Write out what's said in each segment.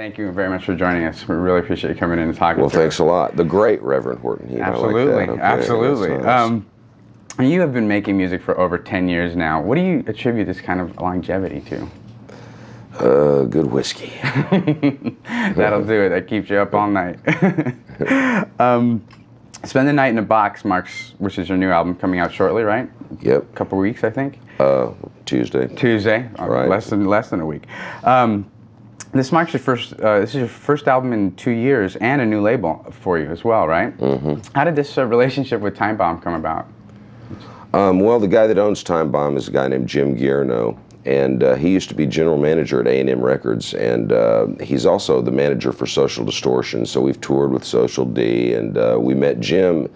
Thank you very much for joining us. We really appreciate you coming in and talking to us. Well, thanks a lot. The great Reverend Horton Heat. Absolutely, I like that. Okay, absolutely. nice. You have been making music for over 10 years now. What do you attribute this kind of longevity to? Good whiskey. That'll do it. That keeps you up all night. Spend the Night in a Box which is your new album coming out shortly, right? Yep. A couple weeks, I think. Tuesday. Right. Less than a week. This marks your first. This is your first album in 2 years, and a new label for you as well, right? Mm-hmm. How did this relationship with Time Bomb come about? Well, the guy that owns Time Bomb is a guy named Jim Guierno, and he used to be general manager at A&M Records, and he's also the manager for Social Distortion. So we've toured with Social D, and we met Jim.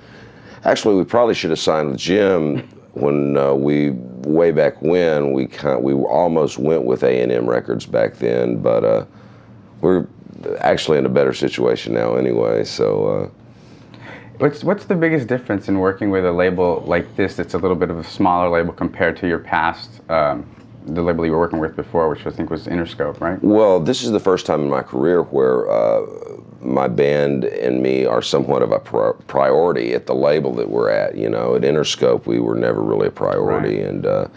Actually, we probably should have signed with Jim when way back when we almost went with A&M Records back then, but we're actually in a better situation now anyway. So. What's the biggest difference in working with a label like this that's a little bit of a smaller label compared to your past, the label you were working with before, which I think was Interscope, right? Well, this is the first time in my career where my band and me are somewhat of a priority at the label that we're at. You know, at Interscope we were never really a priority, right.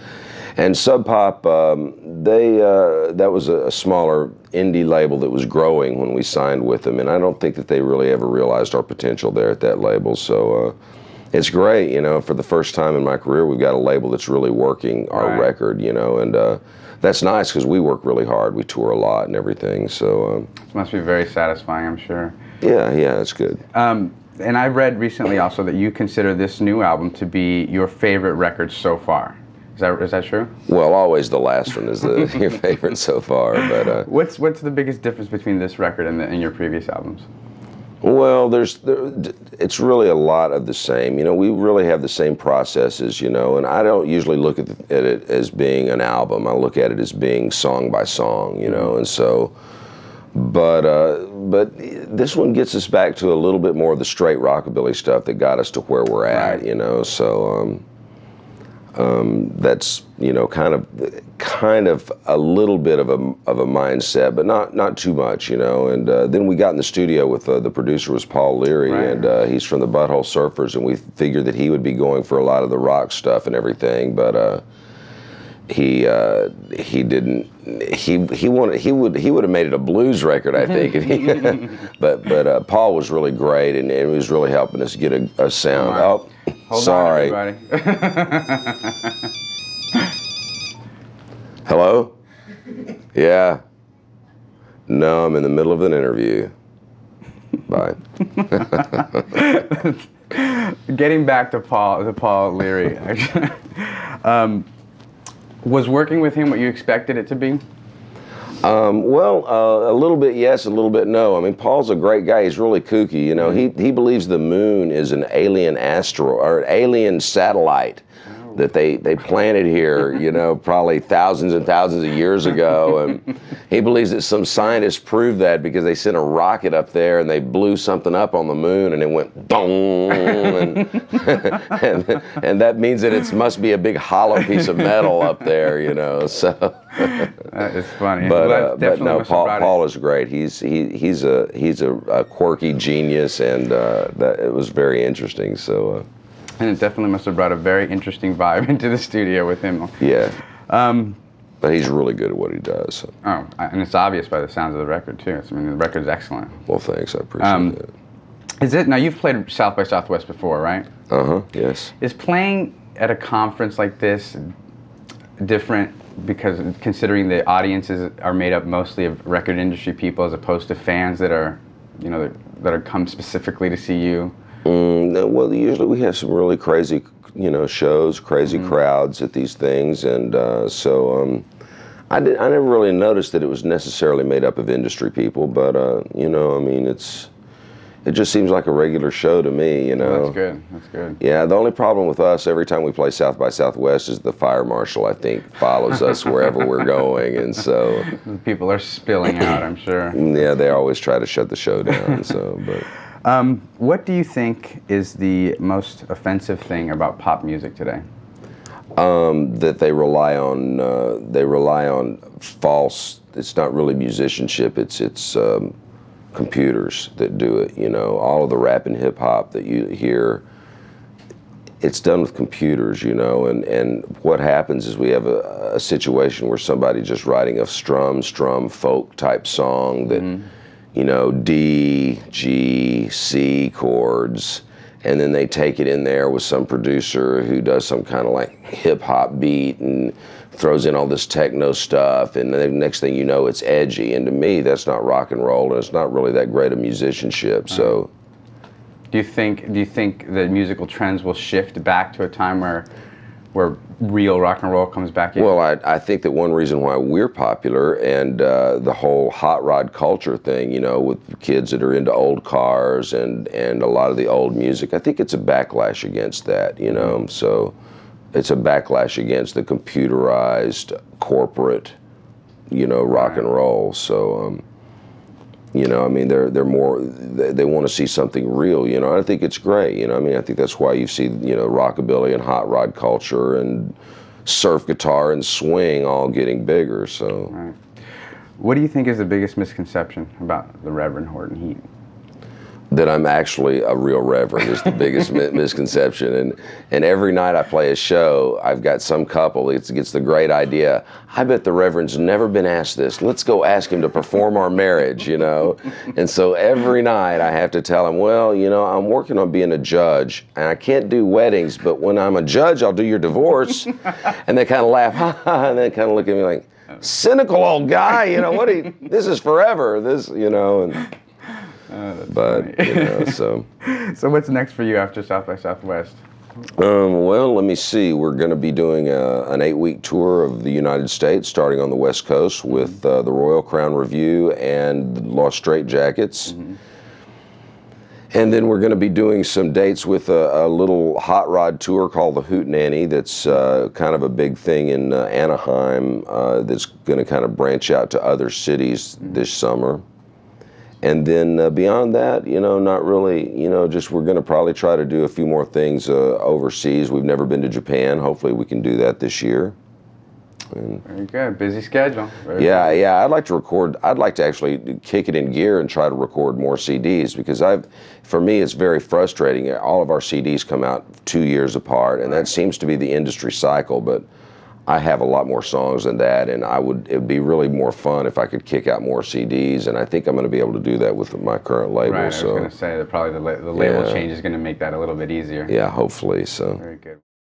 And Sub Pop, that was a smaller indie label that was growing when we signed with them, and I don't think that they really ever realized our potential there at that label. So it's great, you know, for the first time in my career, we've got a label that's really working our right. record, you know, and that's nice because we work really hard. We tour a lot and everything. So it must be very satisfying, I'm sure. Yeah, it's good. And I read recently also that you consider this new album to be your favorite record so far. Is that true? Well, always the last one is your favorite so far. But what's the biggest difference between this record and your previous albums? Well, it's really a lot of the same. You know, we really have the same processes, you know, and I don't usually look at it as being an album. I look at it as being song by song, you know, and so, but this one gets us back to a little bit more of the straight rockabilly stuff that got us to where we're at, right. You know, so that's, you know, kind of a little bit of a mindset, but not too much, you know. And then we got in the studio with the producer was Paul Leary, right. And he's from the Butthole Surfers, and we figured that he would be going for a lot of the rock stuff and everything, but he didn't. He would have made it a blues record, I think. If he, but Paul was really great, and he was really helping us get a sound. Wow. Hold sorry. on, everybody. Hello? Yeah. No, I'm in the middle of an interview. Bye. Getting back to Paul Leary, actually, was working with him what you expected it to be? A little bit yes, a little bit no. I mean, Paul's a great guy. He's really kooky. You know, he believes the moon is an alien asteroid or an alien satellite that they planted here, you know, probably thousands and thousands of years ago. And he believes that some scientists proved that because they sent a rocket up there and they blew something up on the moon and it went dong, and that means that it must be a big hollow piece of metal up there, you know. So that is funny. But no, Paul is great. He's a quirky genius, and it was very interesting. So. And it definitely must have brought a very interesting vibe into the studio with him. Yeah. But he's really good at what he does. So. Oh, and it's obvious by the sounds of the record, too. I mean, the record's excellent. Well, thanks. I appreciate that. Now, you've played South by Southwest before, right? Uh-huh, yes. Is playing at a conference like this different because considering the audiences are made up mostly of record industry people as opposed to fans that are, you know, that are come specifically to see you? Well, usually we have some really crazy, you know, shows, crazy crowds at these things, and so I never really noticed that it was necessarily made up of industry people, but you know, I mean, it just seems like a regular show to me, you know. Well, that's good. That's good. Yeah, the only problem with us every time we play South by Southwest is the fire marshal, I think, follows us wherever we're going, and so people are spilling out, I'm sure. Yeah, they always try to shut the show down. So, but. What do you think is the most offensive thing about pop music today? That they rely on false. It's not really musicianship. It's computers that do it. You know, all of the rap and hip hop that you hear, it's done with computers. You know, and what happens is we have a situation where somebody just writing a strum folk type song that, you know, D, G, C chords. And then they take it in there with some producer who does some kind of like hip hop beat and throws in all this techno stuff. And the next thing you know, it's edgy. And to me, that's not rock and roll, and it's not really that great of musicianship. So, do you think that musical trends will shift back to a time where real rock and roll comes back in? Well, I think that one reason why we're popular and the whole hot rod culture thing, you know, with kids that are into old cars and a lot of the old music, I think it's a backlash against that, you know. So it's a backlash against the computerized corporate, you know, rock and roll. So, you know, I mean, they want to see something real, you know. I think it's great, you know. I mean, I think that's why you see, you know, rockabilly and hot rod culture and surf guitar and swing all getting bigger, so. Right. What do you think is the biggest misconception about the Reverend Horton Heat? That I'm actually a real reverend is the biggest misconception. And every night I play a show, I've got some couple that gets the great idea. I bet the reverend's never been asked this. Let's go ask him to perform our marriage, you know? And so every night I have to tell him, well, you know, I'm working on being a judge, and I can't do weddings, but when I'm a judge, I'll do your divorce. And they kind of laugh, ha ha, and they kind of look at me like, cynical old guy, you know, this is forever, this, you know. And, but funny. You know, so. So what's next for you after South by Southwest? Well, let me see. We're going to be doing an 8-week tour of the United States, starting on the West Coast with the Royal Crown Review and Lost Straitjackets. And then we're going to be doing some dates with a little hot rod tour called the Hootenanny that's kind of a big thing in Anaheim that's going to kind of branch out to other cities this summer. And then beyond that, you know, not really, you know, just we're going to probably try to do a few more things overseas. We've never been to Japan. Hopefully we can do that this year. And very good. Busy schedule. Yeah. I'd like to record. I'd like to actually kick it in gear and try to record more CDs, because for me, it's very frustrating. All of our CDs come out 2 years apart, and that seems to be the industry cycle. But I have a lot more songs than that, and it would be really more fun if I could kick out more CDs, and I think I'm going to be able to do that with my current label. Right, I was going to say that probably the label change is going to make that a little bit easier. Yeah, hopefully so. Very good.